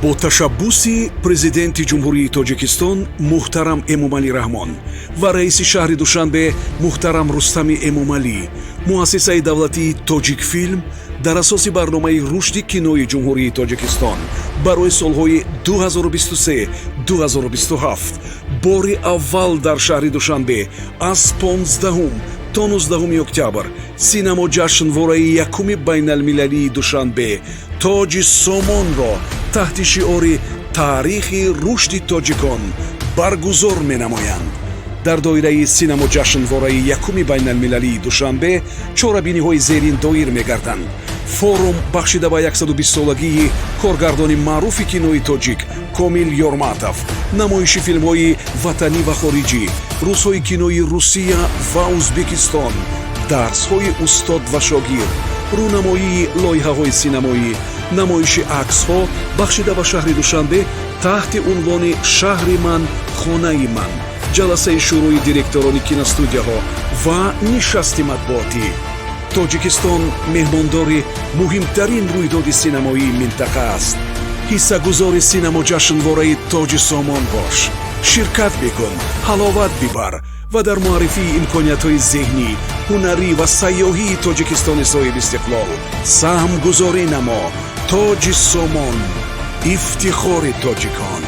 бо ташаббуси президенти ҷумҳурии Тоҷикистон муҳтарам Эмомалӣ Раҳмон ва раиси шаҳри Душанбе муҳтарам Рустами Эмомалӣ муассисаи давлатии Тоҷикфилм дар асоси барномаи рушди кинои ҷумҳурии Тоҷикистон барои солҳои 2023-2027 бори аввал дар шаҳри Душанбе аз 15 то 19 октябр синамо ҷашнвораи якуми байналмилалии Душанбе тоҷи Сомонро таҳти шиори таърихи рушди тоҷикон баргузор менамоянд. дар доираи синамо ҷашнвораи якуми байналмилалии Душанбе чорабиниҳои зерин доир мегарданд. форум бахшида ба 120-солагии коргардони маъруфи кинои тоҷик Комил Ёрматов, намоиши филмҳои ватанӣ ва хориҷӣ, рӯзҳои кинои Русия ва Узбекистон, дарсҳои устод ва шогирд, рӯнамоии лоиҳаҳои синамоӣ, намоиши аксҳо бахшида ба шаҳри Душанбе таҳти унвони «Шаҳри ман, хонаи ман», ҷаласаи шӯрои директорони киностудияҳо ва нишасти матбуотӣ. Тоҷикистон меҳмондори муҳимтарин рӯйдоди синамоии минтақа аст. ҳиссагузори синамо ҷашнвораи тоҷи Сомон бош, ширкат бикун, ҳаловат бибар ва дар муаррифии имкониятҳои зеҳнӣ, ҳунарӣ ва сайёҳии Тоҷикистони соҳиби истиқлол саҳмгузорӣ намо. тоҷи Сомон, ифтихори тоҷикон.